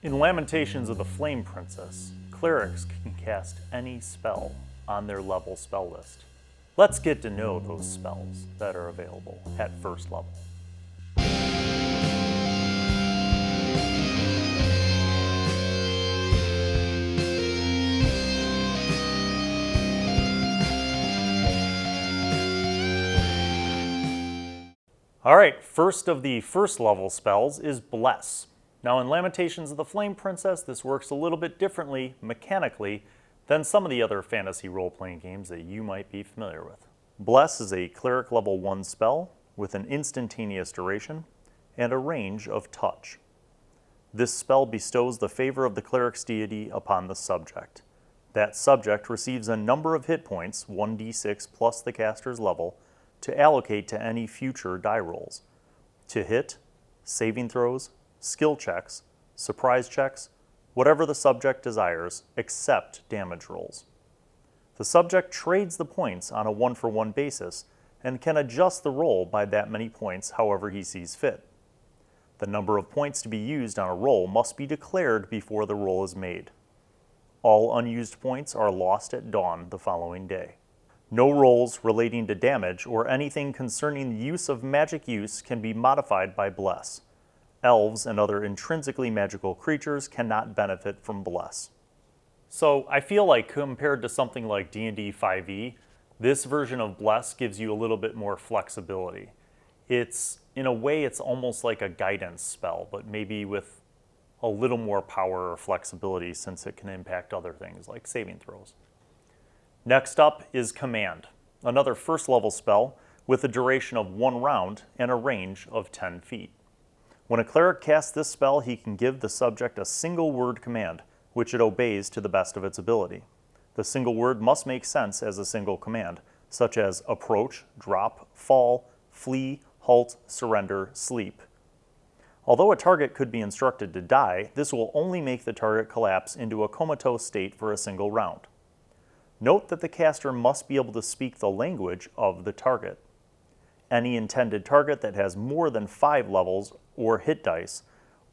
In Lamentations of the Flame Princess, clerics can cast any spell on their level spell list. Let's get to know those spells that are available at first level. Alright, first of the first level spells is Bless. Now in Lamentations of the Flame Princess, this works a little bit differently, mechanically, than some of the other fantasy role-playing games that you might be familiar with. Bless is a cleric level 1 spell with an instantaneous duration and a range of touch. This spell bestows the favor of the cleric's deity upon the subject. That subject receives a number of hit points, 1d6 plus the caster's level, to allocate to any future die rolls. To hit, saving throws, skill checks, surprise checks, whatever the subject desires, except damage rolls. The subject trades the points on a one-for-one basis and can adjust the roll by that many points however he sees fit. The number of points to be used on a roll must be declared before the roll is made. All unused points are lost at dawn the following day. No rolls relating to damage or anything concerning the use of magic use can be modified by Bless. Elves and other intrinsically magical creatures cannot benefit from Bless. So I feel like compared to something like D&D 5e, this version of Bless gives you a little bit more flexibility. In a way, it's almost like a guidance spell, but maybe with a little more power or flexibility since it can impact other things like saving throws. Next up is Command, another first level spell with a duration of 1 round and a range of 10 feet. When a cleric casts this spell, he can give the subject a single word command, which it obeys to the best of its ability. The single word must make sense as a single command, such as approach, drop, fall, flee, halt, surrender, sleep. Although a target could be instructed to die, this will only make the target collapse into a comatose state for a single round. Note that the caster must be able to speak the language of the target. Any intended target that has more than 5 levels or hit dice,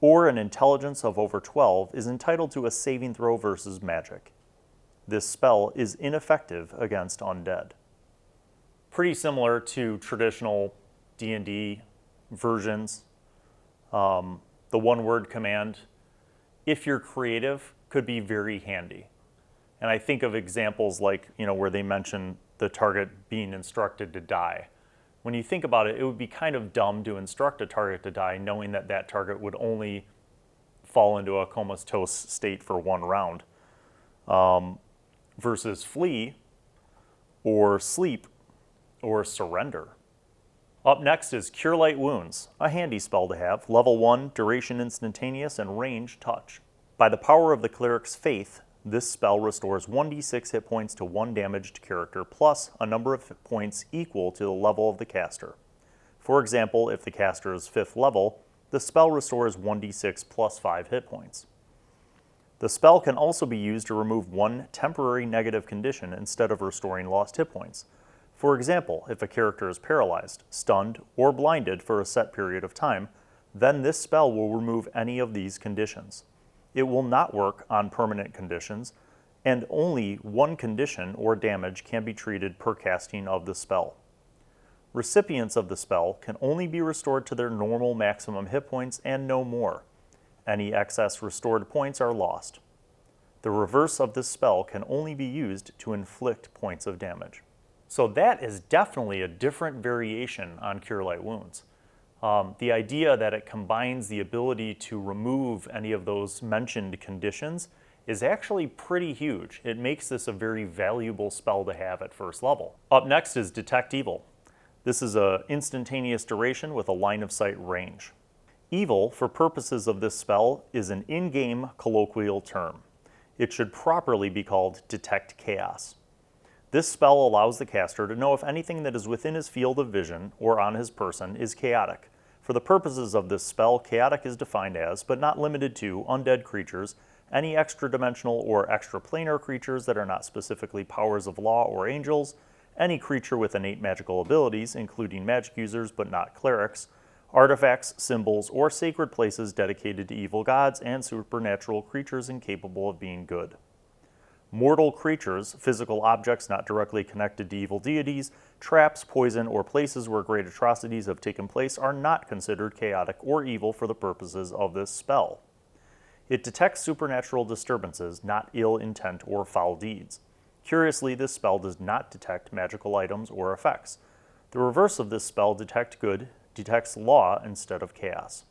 or an intelligence of over 12 is entitled to a saving throw versus magic. This spell is ineffective against undead. Pretty similar to traditional D&D versions. The one-word command, if you're creative, could be very handy. And I think of examples like, where they mention the target being instructed to die. When you think about it, it would be kind of dumb to instruct a target to die knowing that that target would only fall into a comatose state for 1 round. Versus flee, or sleep, or surrender. Up next is Cure Light Wounds, a handy spell to have, level 1, duration instantaneous, and range touch. By the power of the cleric's faith, this spell restores 1d6 hit points to 1 damaged character, plus a number of points equal to the level of the caster. For example, if the caster is 5th level, the spell restores 1d6 plus 5 hit points. The spell can also be used to remove 1 temporary negative condition instead of restoring lost hit points. For example, if a character is paralyzed, stunned, or blinded for a set period of time, then this spell will remove any of these conditions. It will not work on permanent conditions, and only 1 condition or damage can be treated per casting of the spell. Recipients of the spell can only be restored to their normal maximum hit points and no more. Any excess restored points are lost. The reverse of this spell can only be used to inflict points of damage. So that is definitely a different variation on Cure Light Wounds. The idea that it combines the ability to remove any of those mentioned conditions is actually pretty huge. It makes this a very valuable spell to have at first level. Up next is Detect Evil. This is an instantaneous duration with a line of sight range. Evil, for purposes of this spell, is an in-game colloquial term. It should properly be called Detect Chaos. This spell allows the caster to know if anything that is within his field of vision or on his person is chaotic. For the purposes of this spell, chaotic is defined as, but not limited to, undead creatures, any extra-dimensional or extra-planar creatures that are not specifically powers of law or angels, any creature with innate magical abilities, including magic users but not clerics, artifacts, symbols, or sacred places dedicated to evil gods and supernatural creatures incapable of being good. Mortal creatures, physical objects not directly connected to evil deities, traps, poison, or places where great atrocities have taken place are not considered chaotic or evil for the purposes of this spell. It detects supernatural disturbances, not ill intent or foul deeds. Curiously, this spell does not detect magical items or effects. The reverse of this spell, Detect Good, detects law instead of chaos.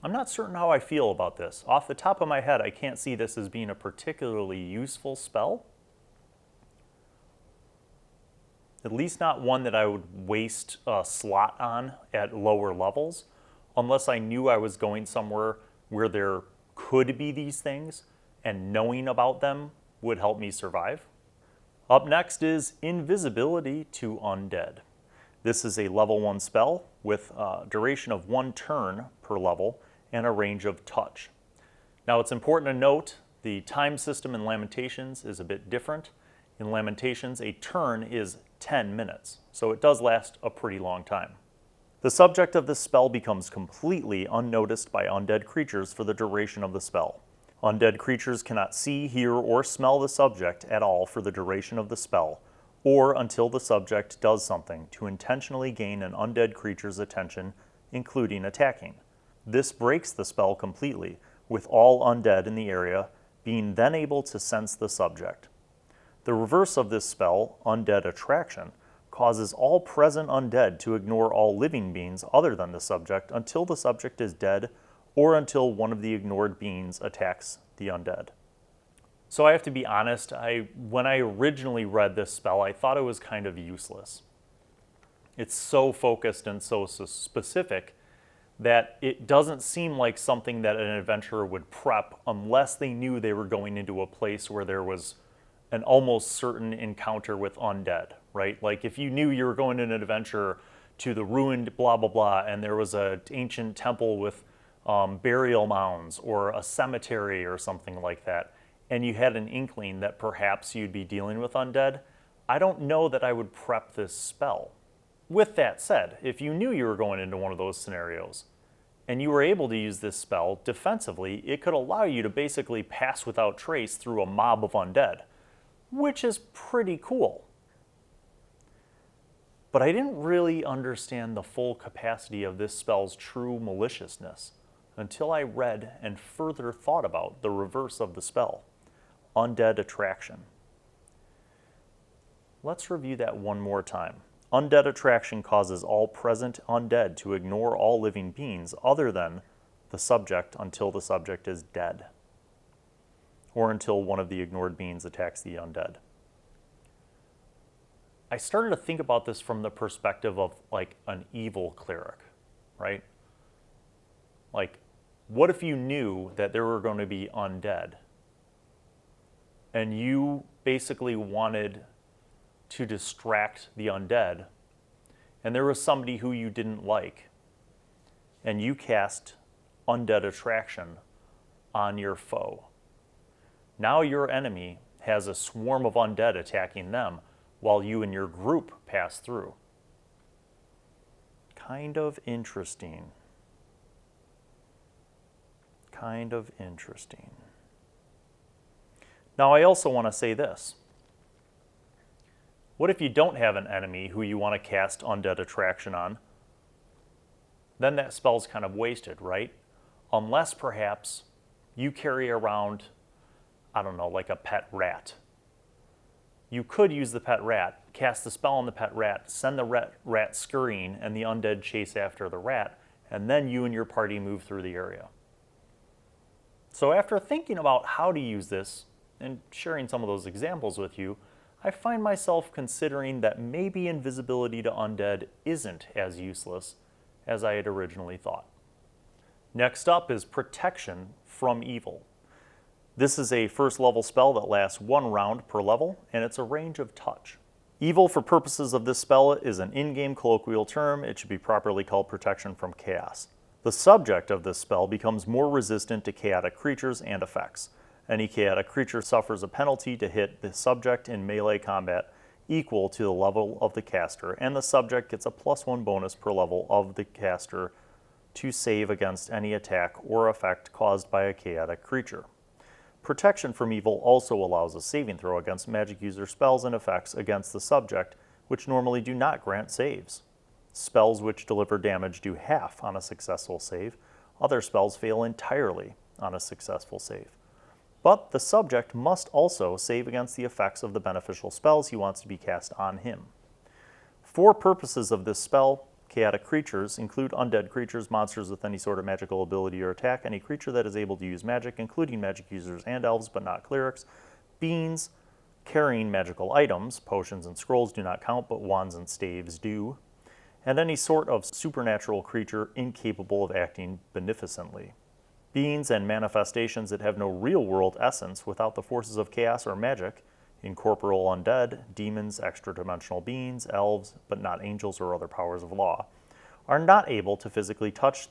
I'm not certain how I feel about this. Off the top of my head, I can't see this as being a particularly useful spell. At least not one that I would waste a slot on at lower levels, unless I knew I was going somewhere where there could be these things, and knowing about them would help me survive. Up next is Invisibility to Undead. This is a level 1 spell with a duration of 1 turn per level and a range of touch. Now it's important to note the time system in Lamentations is a bit different. In Lamentations, a turn is 10 minutes, so it does last a pretty long time. The subject of this spell becomes completely unnoticed by undead creatures for the duration of the spell. Undead creatures cannot see, hear, or smell the subject at all for the duration of the spell, or until the subject does something to intentionally gain an undead creature's attention, including attacking. This breaks the spell completely, with all undead in the area being then able to sense the subject. The reverse of this spell, Undead Attraction, causes all present undead to ignore all living beings other than the subject until the subject is dead or until one of the ignored beings attacks the undead. So I have to be honest, when I originally read this spell, I thought it was kind of useless. It's so focused and so specific that it doesn't seem like something that an adventurer would prep unless they knew they were going into a place where there was an almost certain encounter with undead, right? Like if you knew you were going in an adventure to the ruined blah, blah, blah, and there was an ancient temple with burial mounds or a cemetery or something like that, and you had an inkling that perhaps you'd be dealing with undead, I don't know that I would prep this spell. With that said, if you knew you were going into one of those scenarios and you were able to use this spell defensively, it could allow you to basically pass without trace through a mob of undead, which is pretty cool. But I didn't really understand the full capacity of this spell's true maliciousness until I read and further thought about the reverse of the spell, Undead Attraction. Let's review that one more time. Undead Attraction causes all present undead to ignore all living beings other than the subject until the subject is dead, or until one of the ignored beings attacks the undead. I started to think about this from the perspective of like an evil cleric, right? Like, what if you knew that there were going to be undead and you basically wanted to distract the undead, and there was somebody who you didn't like, and you cast Undead Attraction on your foe. Now your enemy has a swarm of undead attacking them while you and your group pass through. Kind of interesting. Kind of interesting. Now I also want to say this. What if you don't have an enemy who you want to cast Undead Attraction on? Then that spell's kind of wasted, right? Unless perhaps you carry around, I don't know, like a pet rat. You could use the pet rat, cast the spell on the pet rat, send the rat scurrying, and the undead chase after the rat, and then you and your party move through the area. So after thinking about how to use this and sharing some of those examples with you, I find myself considering that maybe invisibility to undead isn't as useless as I had originally thought. Next up is Protection from Evil. This is a first level spell that lasts 1 round per level, and it's a range of touch. Evil for purposes of this spell is an in-game colloquial term. It should be properly called Protection from Chaos. The subject of this spell becomes more resistant to chaotic creatures and effects. Any chaotic creature suffers a penalty to hit the subject in melee combat equal to the level of the caster, and the subject gets a +1 bonus per level of the caster to save against any attack or effect caused by a chaotic creature. Protection from evil also allows a saving throw against magic user spells and effects against the subject, which normally do not grant saves. Spells which deliver damage do half on a successful save. Other spells fail entirely on a successful save. But the subject must also save against the effects of the beneficial spells he wants to be cast on him. For purposes of this spell, chaotic creatures include undead creatures, monsters with any sort of magical ability or attack, any creature that is able to use magic, including magic users and elves, but not clerics, beings carrying magical items, potions and scrolls do not count, but wands and staves do, and any sort of supernatural creature incapable of acting beneficently. Beings and manifestations that have no real-world essence without the forces of chaos or magic, incorporeal undead, demons, extra-dimensional beings, elves, but not angels or other powers of law, are not able to physically touch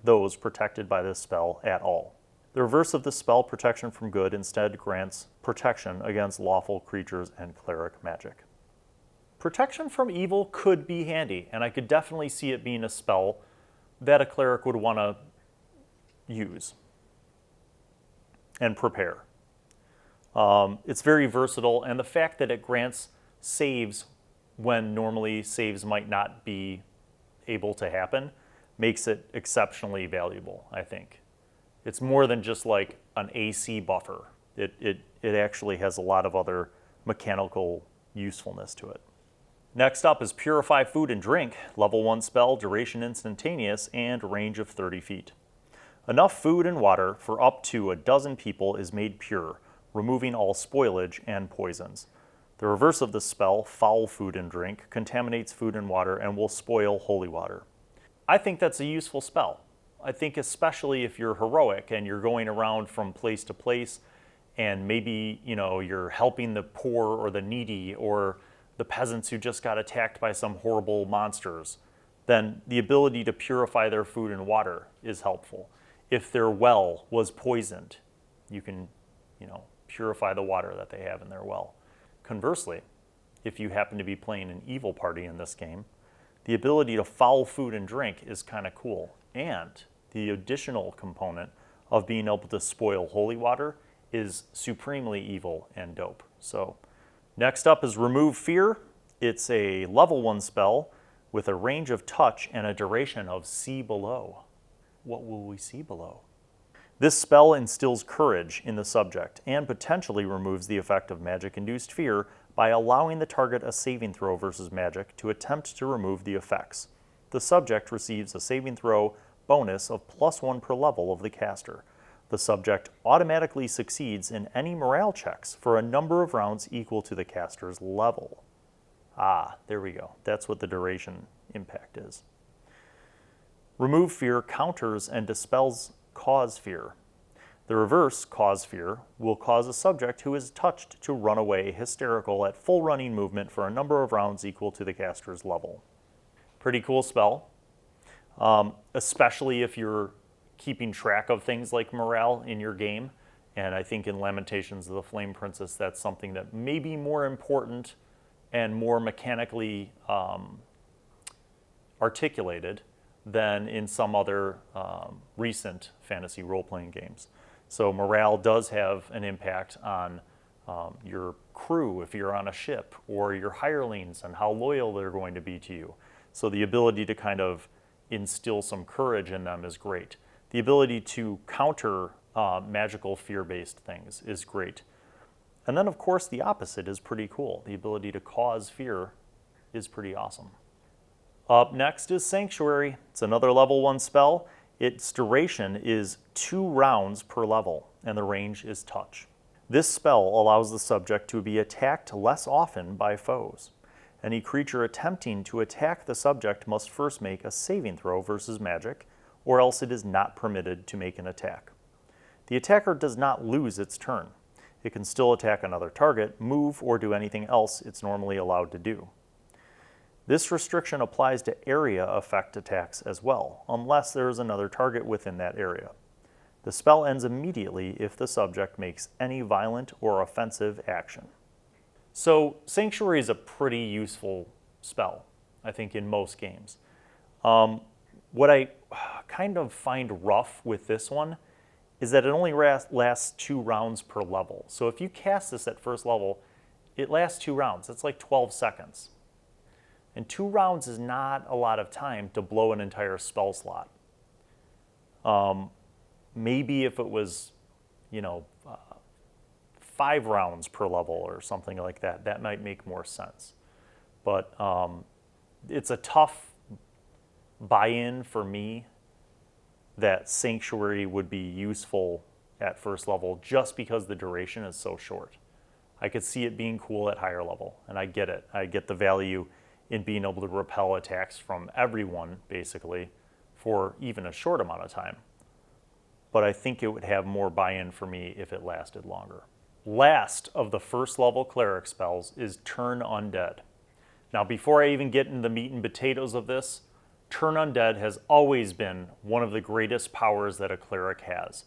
those protected by this spell at all. The reverse of this spell, protection from good, instead grants protection against lawful creatures and cleric magic. Protection from evil could be handy, and I could definitely see it being a spell that a cleric would want to use and prepare. It's very versatile, and the fact that it grants saves when normally saves might not be able to happen makes it exceptionally valuable, I think. It's more than just like an AC buffer. It actually has a lot of other mechanical usefulness to it. Next up is Purify Food and Drink, level 1 spell, duration instantaneous, and range of 30 feet. Enough food and water for up to a dozen people is made pure, removing all spoilage and poisons. The reverse of this spell, Foul Food and Drink, contaminates food and water and will spoil holy water. I think that's a useful spell. I think especially if you're heroic and you're going around from place to place and maybe, you're helping the poor or the needy or the peasants who just got attacked by some horrible monsters, then the ability to purify their food and water is helpful. If their well was poisoned, you can, purify the water that they have in their well. Conversely, if you happen to be playing an evil party in this game, the ability to foul food and drink is kind of cool. And the additional component of being able to spoil holy water is supremely evil and dope. So next up is Remove Fear. It's a level 1 spell with a range of touch and a duration of See Below. What will we see below? This spell instills courage in the subject and potentially removes the effect of magic-induced fear by allowing the target a saving throw versus magic to attempt to remove the effects. The subject receives a saving throw bonus of +1 per level of the caster. The subject automatically succeeds in any morale checks for a number of rounds equal to the caster's level. There we go. That's what the duration impact is. Remove Fear counters and dispels Cause Fear. The reverse, Cause Fear, will cause a subject who is touched to run away hysterical at full running movement for a number of rounds equal to the caster's level. Pretty cool spell, especially if you're keeping track of things like morale in your game. And I think in Lamentations of the Flame Princess, that's something that may be more important and more mechanically articulated than in some other recent fantasy role-playing games. So morale does have an impact on your crew if you're on a ship, or your hirelings and how loyal they're going to be to you. So the ability to kind of instill some courage in them is great. The ability to counter magical fear-based things is great. And then of course the opposite is pretty cool. The ability to cause fear is pretty awesome. Up next is Sanctuary. It's another level 1 spell. Its duration is 2 rounds per level, and the range is touch. This spell allows the subject to be attacked less often by foes. Any creature attempting to attack the subject must first make a saving throw versus magic, or else it is not permitted to make an attack. The attacker does not lose its turn. It can still attack another target, move, or do anything else it's normally allowed to do. This restriction applies to area effect attacks as well, unless there is another target within that area. The spell ends immediately if the subject makes any violent or offensive action. So Sanctuary is a pretty useful spell, I think, in most games. What I kind of find rough with this one is that it only lasts 2 rounds per level. So if you cast this at first level, it lasts 2 rounds. That's like 12 seconds. And 2 rounds is not a lot of time to blow an entire spell slot. Maybe if it was, 5 rounds per level or something like that, that might make more sense. But it's a tough buy-in for me that Sanctuary would be useful at first level just because the duration is so short. I could see it being cool at higher level, and I get it. I get the value in being able to repel attacks from everyone, basically, for even a short amount of time. But I think it would have more buy-in for me if it lasted longer. Last of the first level Cleric spells is Turn Undead. Now, before I even get into the meat and potatoes of this, Turn Undead has always been one of the greatest powers that a Cleric has.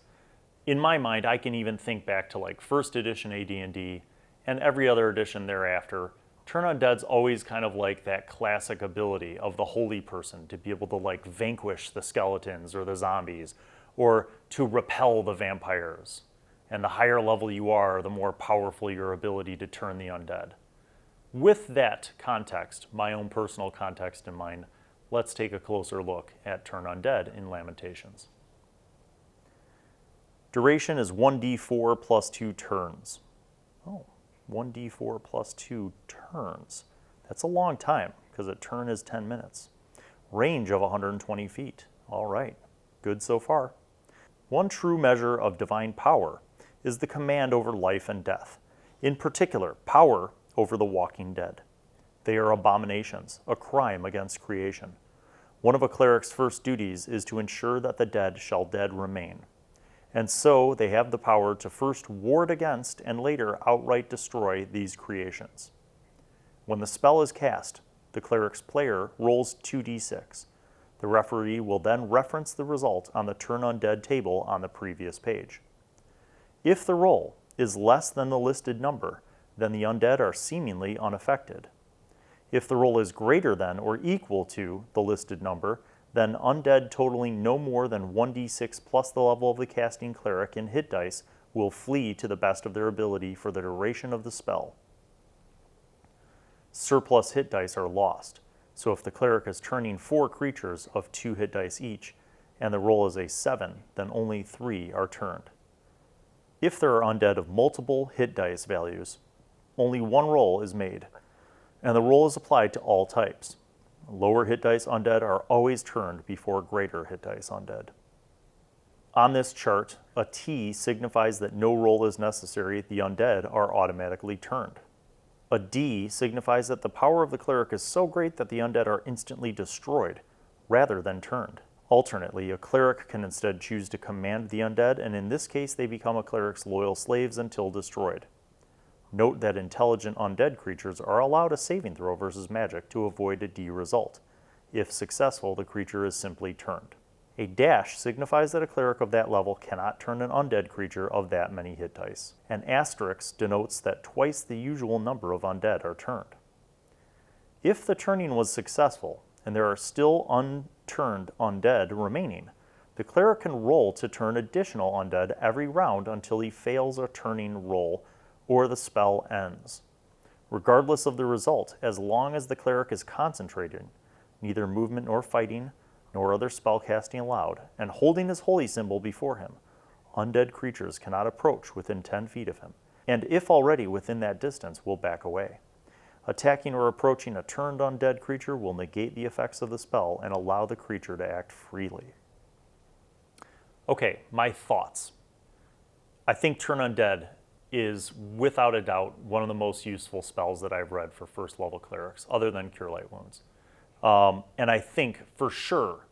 In my mind, I can even think back to like 1st edition AD&D and every other edition thereafter. Turn Undead's always kind of like that classic ability of the holy person to be able to like vanquish the skeletons or the zombies or to repel the vampires. And the higher level you are, the more powerful your ability to turn the undead. With that context, my own personal context in mind, let's take a closer look at Turn Undead in Lamentations. Duration is 1d4 plus 2 turns. Oh, 1d4 plus 2 turns. That's a long time, because a turn is 10 minutes. Range of 120 feet. All right, good so far. One true measure of divine power is the command over life and death. In particular, power over the walking dead. They are abominations, a crime against creation. One of a cleric's first duties is to ensure that the dead shall dead remain. And so they have the power to first ward against and later outright destroy these creations. When the spell is cast, the cleric's player rolls 2d6. The referee will then reference the result on the Turn Undead table on the previous page. If the roll is less than the listed number, then the undead are seemingly unaffected. If the roll is greater than or equal to the listed number, then undead totaling no more than 1d6 plus the level of the casting cleric in hit dice will flee to the best of their ability for the duration of the spell. Surplus hit dice are lost, so if the cleric is turning 4 creatures of 2 hit dice each, and the roll is a 7, then only 3 are turned. If there are undead of multiple hit dice values, only 1 roll is made, and the roll is applied to all types. Lower hit dice undead are always turned before greater hit dice undead. On this chart, a T signifies that no roll is necessary, the undead are automatically turned. A D signifies that the power of the cleric is so great that the undead are instantly destroyed, rather than turned. Alternately, a cleric can instead choose to command the undead, and in this case they become a cleric's loyal slaves until destroyed. Note that intelligent undead creatures are allowed a saving throw versus magic to avoid a D result. If successful, the creature is simply turned. A dash signifies that a cleric of that level cannot turn an undead creature of that many hit dice. An asterisk denotes that twice the usual number of undead are turned. If the turning was successful, and there are still unturned undead remaining, the cleric can roll to turn additional undead every round until he fails a turning roll or the spell ends. Regardless of the result, as long as the cleric is concentrated, neither movement nor fighting, nor other spellcasting allowed, and holding his holy symbol before him, undead creatures cannot approach within 10 feet of him, and if already within that distance, will back away. Attacking or approaching a turned undead creature will negate the effects of the spell and allow the creature to act freely. Okay, my thoughts. I think Turn Undead is without a doubt one of the most useful spells that I've read for first level clerics, other than Cure Light Wounds. And I think for sure,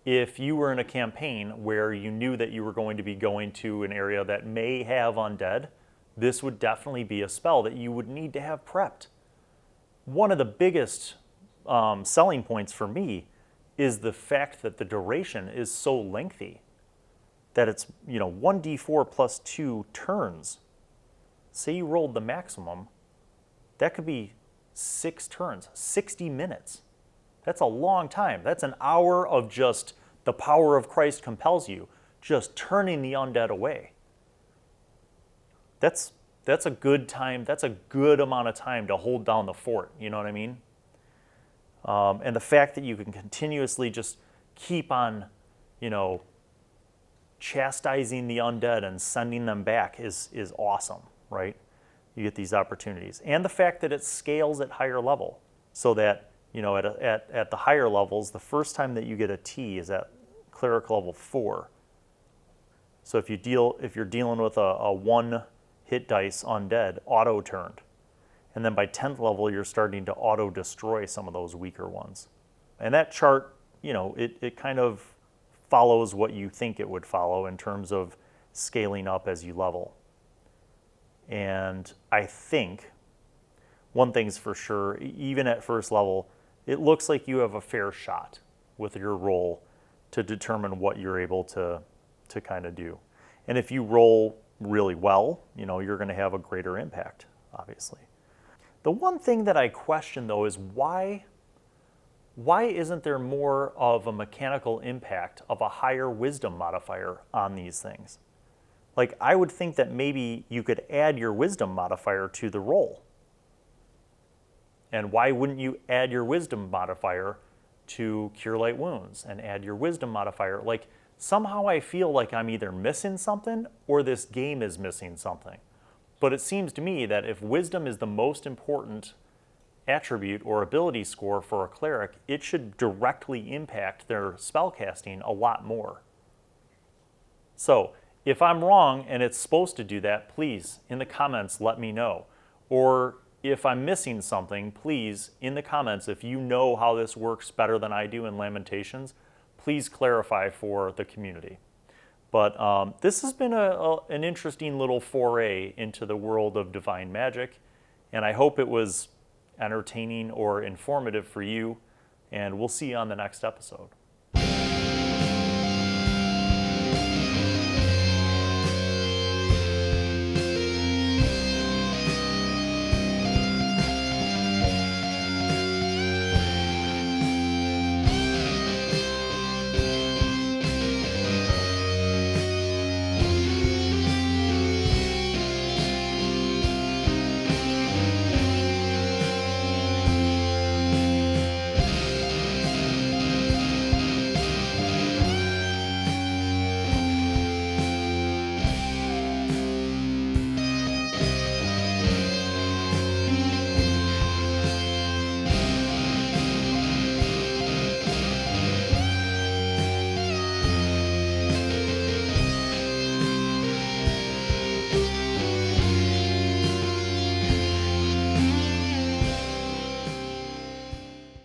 if you were in a campaign where you knew that you were going to be going to an area that may have undead, this would definitely be a spell that you would need to have prepped. One of the biggest selling points for me is the fact that the duration is so lengthy that it's 1d4 plus 2 turns. Say you rolled the maximum, that could be 6 turns, 60 minutes. That's a long time. That's an hour of just The power of Christ compels you, just turning the undead away. That's a good time, that's a good amount of time to hold down the fort, you know what I mean? And the fact that you can continuously just keep on, chastising the undead and sending them back is awesome, right? You get these opportunities. And the fact that it scales at higher level, so that, at the higher levels, the first time that you get a T is at Cleric level 4. So if you're dealing with a 1 hit dice undead, auto-turned. And then by 10th level, you're starting to auto-destroy some of those weaker ones. And that chart, it kind of follows what you think it would follow in terms of scaling up as you level. And I think, one thing's for sure, even at first level, it looks like you have a fair shot with your roll to determine what you're able to kind of do. And if you roll really well, you're going to have a greater impact, obviously. The one thing that I question, though, is why isn't there more of a mechanical impact of a higher wisdom modifier on these things? Like, I would think that maybe you could add your wisdom modifier to the roll. And why wouldn't you add your wisdom modifier to Cure Light Wounds and add your wisdom modifier? Like, somehow I feel like I'm either missing something or this game is missing something. But it seems to me that if wisdom is the most important attribute or ability score for a cleric, it should directly impact their spellcasting a lot more. So, if I'm wrong and it's supposed to do that, please, in the comments, let me know. Or if I'm missing something, please, in the comments, if you know how this works better than I do in Lamentations, please clarify for the community. But this has been an interesting little foray into the world of divine magic, and I hope it was entertaining or informative for you, and we'll see you on the next episode.